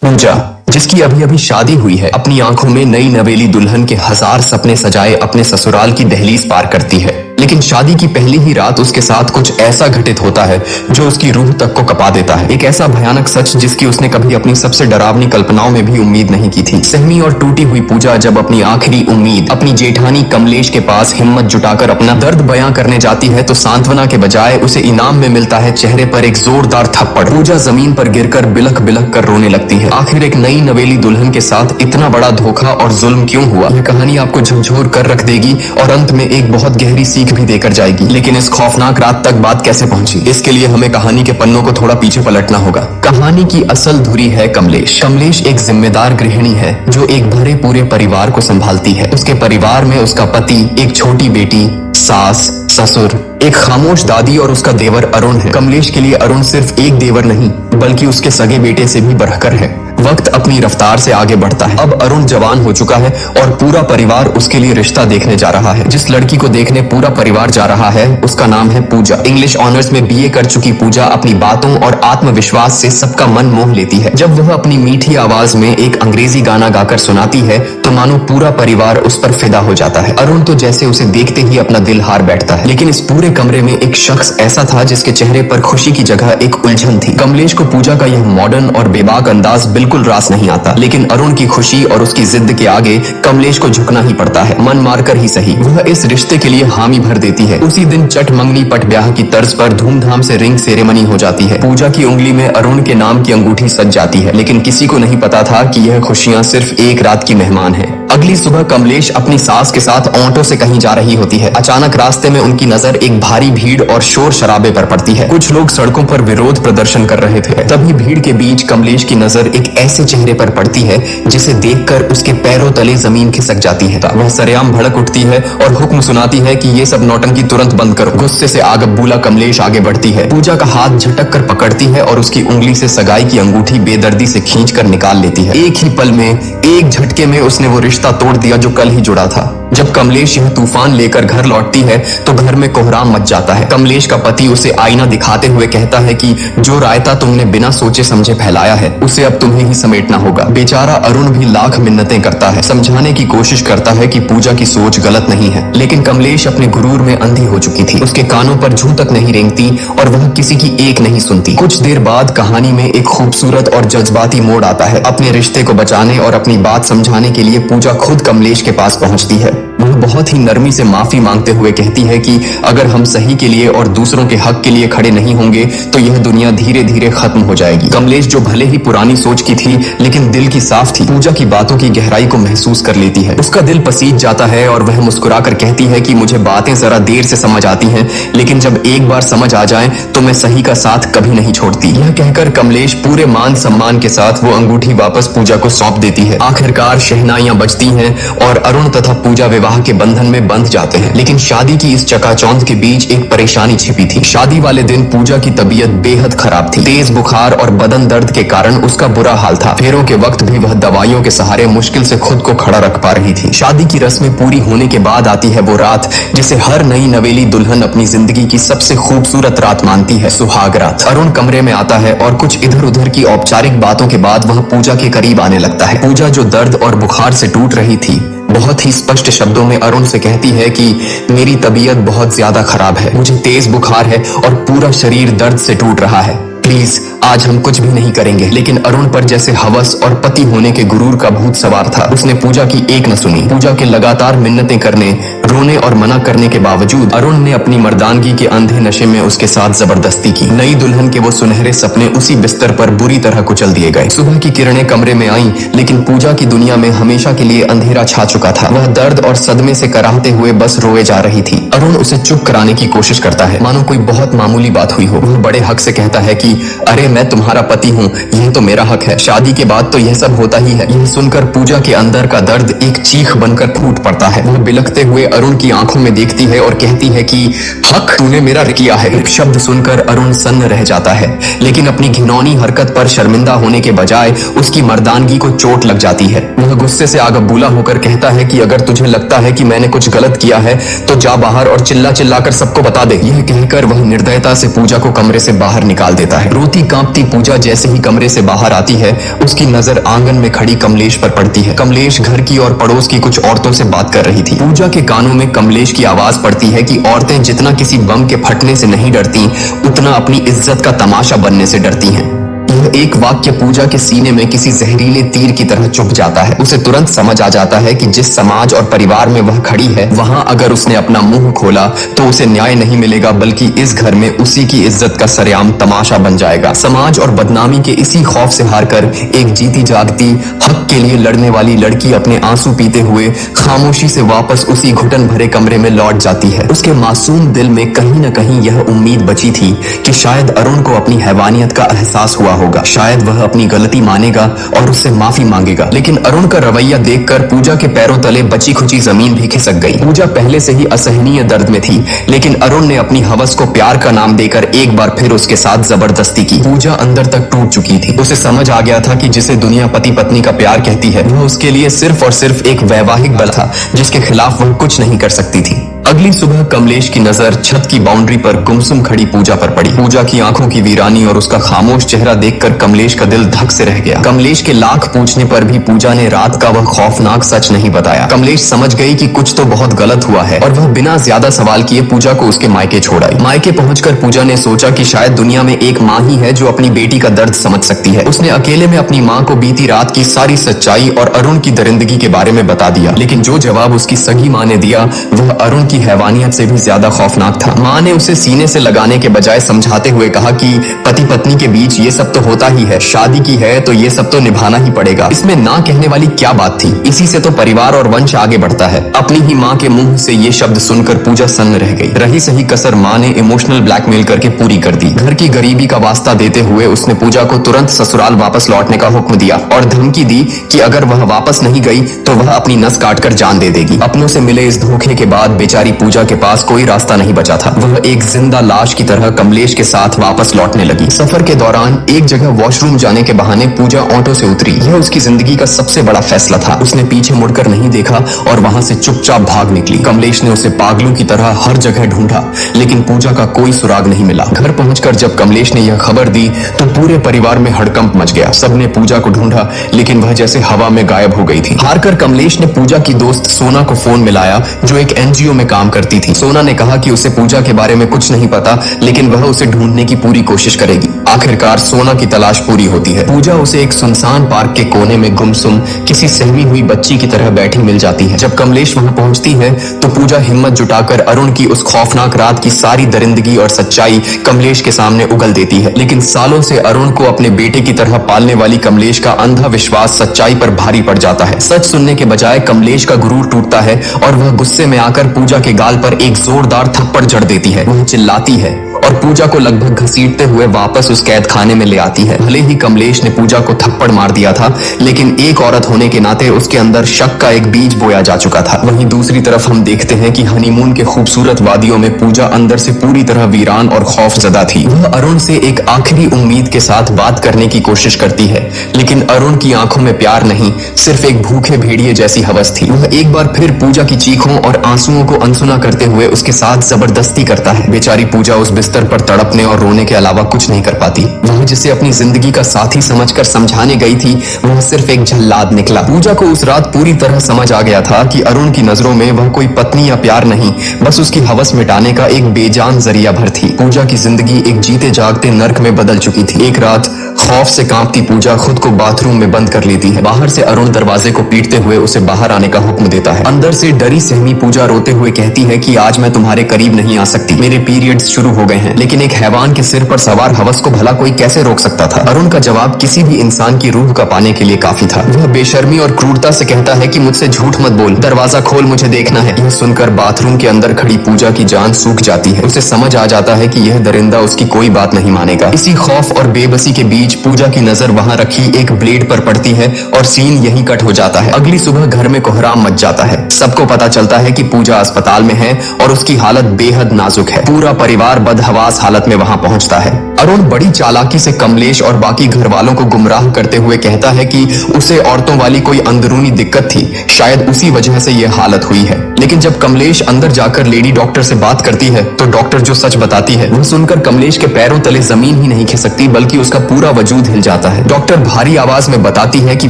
पूजा, जिसकी अभी अभी शादी हुई है, अपनी आंखों में नई नवेली दुल्हन के हजार सपने सजाए अपने ससुराल की दहलीज पार करती है। लेकिन शादी की पहली ही रात उसके साथ कुछ ऐसा घटित होता है जो उसकी रूह तक को कपा देता है। एक ऐसा भयानक सच जिसकी उसने कभी अपनी सबसे डरावनी कल्पनाओं में भी उम्मीद नहीं की थी। सहमी और टूटी हुई पूजा जब अपनी आखिरी उम्मीद अपनी जेठानी कमलेश के पास हिम्मत जुटाकर अपना दर्द बयां करने जाती है तो सांत्वना के बजाय उसे इनाम में मिलता है चेहरे पर एक जोरदार थप्पड़। पूजा जमीन पर गिरकर बिलख बिलख कर रोने लगती है। आखिर एक नई नवेली दुल्हन के साथ इतना बड़ा धोखा और जुल्म क्यों हुआ? यह कहानी आपको झकझोर कर रख देगी और अंत में एक बहुत गहरी सीख भी देकर जाएगी। लेकिन इस खौफनाक रात तक बात कैसे पहुंची, इसके लिए हमें कहानी के पन्नों को थोड़ा पीछे पलटना होगा। कहानी की असल धुरी है कमलेश। कमलेश एक जिम्मेदार गृहिणी है जो एक भरे पूरे परिवार को संभालती है। उसके परिवार में उसका पति, एक छोटी बेटी, सास, ससुर, एक खामोश दादी और उसका देवर अरुण है। कमलेश के लिए अरुण सिर्फ एक देवर नहीं बल्कि उसके सगे बेटे से भी बढ़कर है। वक्त अपनी रफ्तार से आगे बढ़ता है। अब अरुण जवान हो चुका है और पूरा परिवार उसके लिए रिश्ता देखने जा रहा है। जिस लड़की को देखने पूरा परिवार जा रहा है उसका नाम है पूजा। इंग्लिश ऑनर्स में बीए कर चुकी पूजा अपनी बातों और आत्मविश्वास से सबका मन मोह लेती है। जब वह अपनी मीठी आवाज में एक अंग्रेजी गाना गाकर सुनाती है तो मानो पूरा परिवार उस पर फिदा हो जाता है। अरुण तो जैसे उसे देखते ही अपना दिल हार बैठता है। लेकिन इस पूरे कमरे में एक शख्स ऐसा था जिसके चेहरे पर खुशी की जगह एक उलझन थी। कमलेश को पूजा का यह मॉडर्न और बेबाक अंदाज बिल्कुल रास नहीं आता, लेकिन अरुण की खुशी और उसकी जिद के आगे कमलेश को झुकना ही पड़ता है। मन मारकर ही सही, वह इस रिश्ते के लिए हामी भर देती है। उसी दिन चट मंगनी पट ब्याह की तर्ज पर धूमधाम से रिंग सेरेमनी हो जाती है। पूजा की उंगली में अरुण के नाम की अंगूठी सज जाती है, लेकिन किसी को नहीं पता था कि यह खुशियां सिर्फ एक रात की मेहमान है। अगली सुबह कमलेश अपनी सास के साथ ऑटो से कहीं जा रही होती है। अचानक रास्ते में उनकी नजर एक भारी भीड़ और शोर शराबे पर पड़ती है। कुछ लोग सड़कों पर विरोध प्रदर्शन कर रहे थे। तभी भीड़ के बीच कमलेश की नजर एक ऐसे चेहरे पर पड़ती है जिसे देखकर उसके पैरों तले जमीन खिसक जाती है। वह सरेआम भड़क उठती है और हुक्म सुनाती है कि ये सब नौटंकी तुरंत बंद करो। गुस्से से आगबूला कमलेश आगे बढ़ती है। पूजा का हाथ झटक कर पकड़ती है और उसकी उंगली से सगाई की अंगूठी बेदर्दी से खींचकर निकाल लेती है। एक ही पल में, एक झटके में उसने वो रिश्ता तोड़ दिया जो कल ही जुड़ा था। जब कमलेश यह तूफान लेकर घर लौटती है तो घर में कोहराम मच जाता है। कमलेश का पति उसे आईना दिखाते हुए कहता है कि जो रायता तुमने बिना सोचे समझे फैलाया है उसे अब तुम्हें ही समेटना होगा। बेचारा अरुण भी लाख मिन्नतें करता है, समझाने की कोशिश करता है कि पूजा की सोच गलत नहीं है, लेकिन कमलेश अपने गुरूर में अंधी हो चुकी थी। उसके कानों पर जूं तक नहीं रेंगती और वह किसी की एक नहीं सुनती। कुछ देर बाद कहानी में एक खूबसूरत और जज्बाती मोड़ आता है। अपने रिश्ते को बचाने और अपनी बात समझाने के लिए पूजा खुद कमलेश के पास पहुंचती है। वह बहुत ही नरमी से माफी मांगते हुए कहती है कि अगर हम सही के लिए और दूसरों के हक के लिए खड़े नहीं होंगे तो यह दुनिया धीरे धीरे खत्म हो जाएगी। कमलेश जो भले ही पुरानी सोच की थी लेकिन दिल की साफ थी, पूजा की बातों की गहराई को महसूस कर लेती है। उसका दिल पसीज जाता है और वह मुस्कुराकर कहती है कि मुझे बातें जरा देर से समझ आती हैं, लेकिन जब एक बार समझ आ जाए तो मैं सही का साथ कभी नहीं छोड़ती। यह कहकर कमलेश पूरे मान सम्मान के साथ वो अंगूठी वापस पूजा को सौंप देती है। आखिरकार शहनाइयां बजती हैं और अरुण तथा पूजा विवाह के बंधन में बंध जाते हैं। लेकिन शादी की इस चकाचौंध के बीच एक परेशानी छिपी थी। शादी वाले दिन पूजा की तबीयत बेहद खराब थी। तेज बुखार और बदन दर्द के कारण उसका बुरा हाल था। फेरों के वक्त भी वह दवाइयों के सहारे मुश्किल से खुद को खड़ा रख पा रही थी। शादी की रस्में पूरी होने के बाद आती है वो रात जिसे हर नई नवेली दुल्हन अपनी जिंदगी की सबसे खूबसूरत रात मानती है, सुहाग रात। अरुण कमरे में आता है और कुछ इधर उधर की औपचारिक बातों के बाद वह पूजा के करीब आने लगता है। पूजा जो दर्द और बुखार से टूट रही थी बहुत ही स्पष्ट शब्दों में अरुण से कहती है कि मेरी तबीयत बहुत ज्यादा खराब है, मुझे तेज बुखार है और पूरा शरीर दर्द से टूट रहा है। प्लीज आज हम कुछ भी नहीं करेंगे। लेकिन अरुण पर जैसे हवस और पति होने के गुरूर का भूत सवार था। उसने पूजा की एक न सुनी। पूजा के लगातार मिन्नतें करने, रोने और मना करने के बावजूद अरुण ने अपनी मर्दानगी के अंधे नशे में उसके साथ जबरदस्ती की। नई दुल्हन के वो सुनहरे सपने उसी बिस्तर पर बुरी तरह कुचल दिए गए। सुबह की किरणें कमरे में आईं, लेकिन पूजा की दुनिया में हमेशा के लिए अंधेरा छा चुका था। वह दर्द और सदमे से कराहते हुए बस रोए जा रही थी। अरुण उसे चुप कराने की कोशिश करता है, मानो कोई बहुत मामूली बात हुई हो। वह बड़े हक से कहता है कि अरे मैं तुम्हारा पति हूँ, यह तो मेरा हक है। शादी के बाद तो यह सब होता ही है। यह सुनकर पूजा के अंदर का दर्द एक चीख बनकर फूट पड़ता है। वह बिलखते हुए अरुण की आंखों में देखती है और कहती है कि हक तूने मेरा किया है। एक शब्द सुनकर अरुण सन्न रह जाता है, लेकिन अपनी घिनौनी हरकत पर शर्मिंदा होने के बजाय उसकी मर्दानगी को चोट लग जाती है। वह गुस्से से आग बबूला होकर कहता है कि अगर तुझे लगता है कि मैंने कुछ गलत किया है तो जा बाहर और चिल्ला चिल्ला कर सबको बता दे। यह कहकर वह निर्दयता से पूजा को कमरे से बाहर निकाल देता है। रोती कांपती पूजा जैसे ही कमरे से बाहर आती है, उसकी नजर आंगन में खड़ी कमलेश पर पड़ती है। कमलेश घर की और पड़ोस की कुछ औरतों से बात कर रही थी। पूजा के कानों में कमलेश की आवाज पड़ती है कि औरतें जितना किसी बम के फटने से नहीं डरती, उतना अपनी इज्जत का तमाशा बनने से डरती हैं। यह एक वाक्य पूजा के सीने में किसी जहरीले तीर की तरह चुभ जाता है। उसे तुरंत समझ आ जाता है कि जिस समाज और परिवार में वह खड़ी है, वहां अगर उसने अपना मुंह खोला तो उसे न्याय नहीं मिलेगा, बल्कि इस घर में उसी की इज्जत का सरेआम तमाशा बन जाएगा। समाज और बदनामी के इसी खौफ से हारकर एक जीती जागती हक के लिए लड़ने वाली लड़की अपने आंसू पीते हुए खामोशी से वापस उसी घुटन भरे कमरे में लौट जाती है। उसके मासूम दिल में कहीं न कहीं यह उम्मीद बची थी कि शायद अरुण को अपनी हैवानियत का एहसास हुआ होगा, शायद वह अपनी गलती मानेगा और उससे माफी मांगेगा। लेकिन अरुण का रवैया देखकर पूजा के पैरों तले बची खुची जमीन भी खिसक गई। पूजा पहले से ही असहनीय दर्द में थी, लेकिन अरुण ने अपनी हवस को प्यार का नाम देकर एक बार फिर उसके साथ जबरदस्ती की। पूजा अंदर तक टूट चुकी थी। उसे समझ आ गया था कि जिसे दुनिया पति पत्नी का प्यार कहती है, वह उसके लिए सिर्फ और सिर्फ एक वैवाहिक बल था, जिसके खिलाफ वह कुछ नहीं कर सकती थी। अगली सुबह कमलेश की नजर छत की बाउंड्री पर गुमसुम खड़ी पूजा पर पड़ी। पूजा की आंखों की वीरानी और उसका खामोश चेहरा देखकर कमलेश का दिल धक से रह गया। कमलेश के लाख पूछने पर भी पूजा ने रात का वह खौफनाक सच नहीं बताया। कमलेश समझ गई कि कुछ तो बहुत गलत हुआ है और वह बिना ज्यादा सवाल किए पूजा को उसके मायके छोड़ आई। मायके पहुंचकर पूजा ने सोचा कि शायद दुनिया में एक माँ ही है जो अपनी बेटी का दर्द समझ सकती है। उसने अकेले में अपनी माँ को बीती रात की सारी सच्चाई और अरुण की दरिंदगी के बारे में बता दिया। लेकिन जो जवाब उसकी सगी माँ ने दिया वह अरुण की हैवानियत से भी ज्यादा खौफनाक था। माँ ने उसे सीने से लगाने के बजाय समझाते हुए कहा कि पति पत्नी के बीच ये सब तो होता ही है, शादी की है तो ये सब तो निभाना ही पड़ेगा। इसमें ना कहने वाली क्या बात थी? इसी से तो परिवार और वंश आगे बढ़ता है। अपनी ही माँ के मुंह से ये शब्द सुनकर पूजा सन्न रह गई। रही सही कसर माँ ने इमोशनल ब्लैकमेल करके पूरी कर दी। घर की गरीबी का वास्ता देते हुए उसने पूजा को तुरंत ससुराल वापस लौटने का हुक्म दिया और धमकी दी कि अगर वह वापस नहीं गई तो वह अपनी नस काटकर जान दे देगी। अपनों से मिले इस धोखे के बाद बेचारी पूजा के पास कोई रास्ता नहीं बचा था। वह एक जिंदा लाश की तरह कमलेश के साथ वापस लौटने लगी। सफर के दौरान एक जगह वॉशरूम जाने के बहाने पूजा ऑटो से उतरी। यह उसकी जिंदगी का सबसे बड़ा फैसला था। उसने पीछे मुड़कर नहीं देखा और वहां से चुपचाप भाग निकली। कमलेश ने उसे पागलों की तरह हर जगह ढूंढा, लेकिन पूजा का कोई सुराग नहीं मिला। घर पहुंचकर जब कमलेश ने यह खबर दी तो पूरे परिवार में हड़कंप मच गया। सबने पूजा को ढूंढा, लेकिन वह जैसे हवा में गायब हो गई थी। हारकर कमलेश ने पूजा की दोस्त सोना को फोन मिलाया, जो एक एनजीओ में काम करती थी। सोना ने कहा कि उसे पूजा के बारे में कुछ नहीं पता, लेकिन वह उसे ढूंढने की पूरी कोशिश करेगी। आखिरकार सोना की तलाश पूरी होती है। पूजा उसे एक सुनसान पार्क के कोने में गुमसुम किसी सहमी हुई बच्ची की तरह बैठी मिल जाती है। जब कमलेश वहां पहुंचती है तो पूजा हिम्मत जुटाकर अरुण की उस खौफनाक रात की सारी दरिंदगी और सच्चाई कमलेश के सामने उगल देती है। लेकिन सालों से अरुण को अपने बेटे की तरह पालने वाली कमलेश का अंधा विश्वास सच्चाई पर भारी पड़ जाता है। सच सुनने के बजाय कमलेश का गुरूर टूटता है और वह गुस्से में आकर पूजा के गाल पर एक जोरदार थप्पड़ जड़ देती है। वह चिल्लाती है और पूजा को लगभग घसीटते हुए वापस उस कैद खाने में ले आती है। भले ही कमलेश ने पूजा को थप्पड़ मार दिया था, लेकिन एक औरत होने के नाते उसके अंदर शक का एक बीज बोया जा चुका था। वहीं दूसरी तरफ हम देखते हैं कि हनीमून के खूबसूरत वादियों में पूजा अंदर से पूरी तरह वीरान और खौफजदा थी। वह अरुण से एक आखिरी उम्मीद के साथ बात करने की कोशिश करती है, लेकिन अरुण की आंखों में प्यार नहीं, सिर्फ एक भूखे भेड़िए जैसी हवस थी। वह एक बार फिर पूजा की चीखों और आंसुओं को अनसुना करते हुए उसके साथ जबरदस्ती करता है। बेचारी पूजा उस बिस्तर पर तड़पने और रोने के अलावा कुछ नहीं कर पाती। वह जिसे अपनी जिंदगी का साथी समझकर समझाने गई थी, वह सिर्फ एक जल्लाद निकला। पूजा को उस रात पूरी तरह समझ आ गया था कि अरुण की नजरों में वह कोई पत्नी या प्यार नहीं, बस उसकी हवस मिटाने का एक बेजान जरिया भर थी। पूजा की जिंदगी एक जीते जागते नर्क में बदल चुकी थी। एक रात खौफ से कांपती पूजा खुद को बाथरूम में बंद कर लेती है। बाहर से अरुण दरवाजे को पीटते हुए उसे बाहर आने का हुक्म देता है। अंदर से डरी सहमी पूजा रोते हुए कहती है कि आज मैं तुम्हारे करीब नहीं आ सकती, मेरे पीरियड्स शुरू हो गए हैं। लेकिन एक हैवान के सिर पर सवार हवस को भला कोई कैसे रोक सकता था? अरुण का जवाब किसी भी इंसान की रूह का पाने के लिए काफी था। वह बेशर्मी और क्रूरता से कहता है कि मुझसे झूठ मत बोल, दरवाजा खोल, मुझे देखना है। यह सुनकर बाथरूम के अंदर खड़ी पूजा की जान सूख जाती है। उसे समझ आ जाता है कि यह दरिंदा उसकी कोई बात नहीं मानेगा। इसी खौफ और बेबसी के बीच पूजा की नजर वहां रखी एक ब्लेड पर पड़ती है और सीन यहीं कट हो जाता है। अगली सुबह घर में कोहराम मच जाता है। सबको पता चलता है कि पूजा अस्पताल में है और उसकी हालत बेहद नाजुक है। पूरा परिवार बदहवास हालत में वहां पहुंचता है। अरुण बड़ी चालाकी से कमलेश और बाकी घर वालों को गुमराह करते हुए कहता है कि उसे औरतों वाली कोई अंदरूनी दिक्कत थी, शायद उसी वजह से यह हालत हुई है। लेकिन जब कमलेश अंदर जाकर लेडी डॉक्टर से बात करती है तो डॉक्टर जो सच बताती है वह सुनकर कमलेश के पैरों तले जमीन ही नहीं खिसकती बल्कि उसका पूरा वजूद हिल जाता है। डॉक्टर भारी आवाज में बताती है कि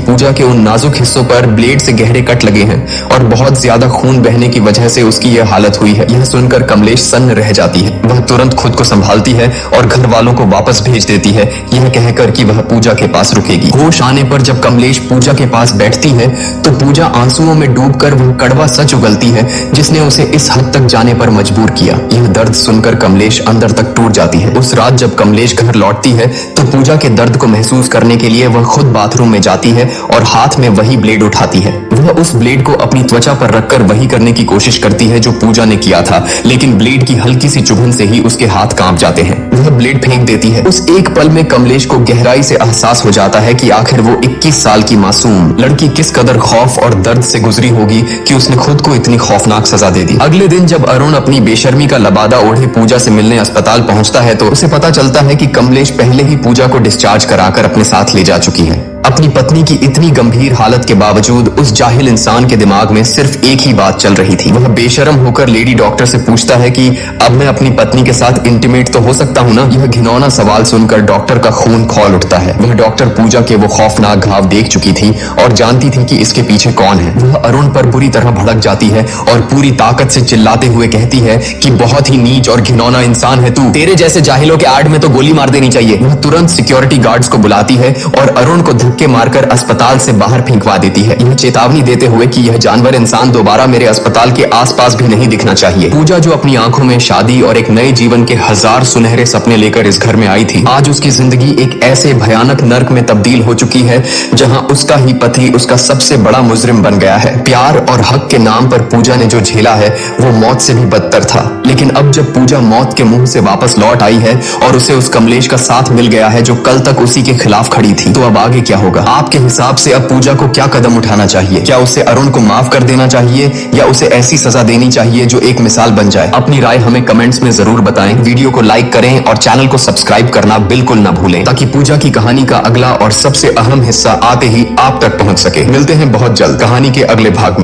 पूजा के उन नाजुक हिस्सों पर ब्लेड से गहरे कट लगे हैं और बहुत ज्यादा खून बहने की वजह से उसकी यह हालत हुई है। यह सुनकर कमलेश सन्न रह जाती है। वह तुरंत खुद को संभालती है और घर वालों को वापस भेज देती है, यह कहकर कि वह पूजा के पास रुकेगी। होश आने पर जब कमलेश पूजा के पास बैठती है तो पूजा आंसुओं में डूबकर वह कड़वा सच उगलती है जिसने उसे इस हद तक जाने पर मजबूर किया। यह दर्द सुनकर कमलेश अंदर तक टूट जाती है। उस रात जब कमलेश घर लौटती है तो पूजा के दर्द को महसूस करने के लिए वह खुद बाथरूम में जाती है और हाथ में वही ब्लेड उठाती है। वह उस ब्लेड को अपनी त्वचा पर रखकर वही करने की कोशिश करती है जो पूजा ने किया था, लेकिन ब्लेड की हल्की सी चुभन से ही उसके हाथ कांप जाते हैं। वह ब्लेड फेंक देती है। उस एक पल में कमलेश को गहराई से एहसास हो जाता है कि आखिर वो 21 साल की मासूम लड़की किस कदर खौफ और दर्द से गुजरी होगी कि उसने खुद को इतनी खौफनाक सजा दे दी। अगले दिन जब अरुण अपनी बेशर्मी का लबादा ओढ़े पूजा से मिलने अस्पताल पहुंचता है तो उसे पता चलता है कि कमलेश पहले ही पूजा को डिस्चार्ज कराकर अपने साथ ले जा चुकी है। अपनी पत्नी की इतनी गंभीर हालत के बावजूद उस जाहिल इंसान के दिमाग में सिर्फ एक ही बात चल रही थी। वह बेशरम होकर लेडी डॉक्टर से पूछता है कि अब मैं अपनी पत्नी के साथ इंटीमेट तो हो सकता हूँ ना? यह घिनौना सवाल सुनकर डॉक्टर का खून खौल उठता है। वह डॉक्टर पूजा के वो खौफनाक घाव देख चुकी थी और जानती थी कि इसके पीछे कौन है। वह अरुण पर बुरी तरह भड़क जाती है और पूरी ताकत से चिल्लाते हुए कहती है कि बहुत ही नीच और घिनौना इंसान है तू, तेरे जैसे जाहिलों के आड़ में तो गोली मार देनी चाहिए। वह तुरंत सिक्योरिटी गार्ड्स को बुलाती है और अरुण को धक्के मारकर अस्पताल से बाहर फेंकवा देती है, यह चेतावनी देते हुए कि यह जानवर इंसान दोबारा मेरे अस्पताल के आसपास भी नहीं दिखना चाहिए। पूजा जो अपनी आंखों में शादी और एक नए जीवन के हजार सुनहरे सपने लेकर इस घर में आई थी, आज उसकी जिंदगी एक ऐसे भयानक नर्क में तब्दील हो चुकी है जहां उसका ही पति उसका सबसे बड़ा मुजरिम बन गया है। प्यार और हक के नाम पर पूजा ने जो झेला है वो मौत से भी बदतर था। लेकिन अब जब पूजा मौत के मुंह से वापस लौट आई है और उसे उस कमलेश का साथ मिल गया है जो कल तक उसी के खिलाफ खड़ी थी, तो अब आगे क्या होगा? आपके हिसाब से अब पूजा को क्या कदम उठाना चाहिए? क्या उसे अरुण को माफ कर देना चाहिए या उसे ऐसी सजा देनी चाहिए जो एक मिसाल बन जाए? अपनी राय हमें कमेंट्स में जरूर बताएं। वीडियो को लाइक करें और चैनल को सब्सक्राइब करना बिल्कुल ना भूलें ताकि पूजा की कहानी का अगला और सबसे अहम हिस्सा आते ही आप तक पहुंच सके। मिलते हैं बहुत जल्द कहानी के अगले भाग में।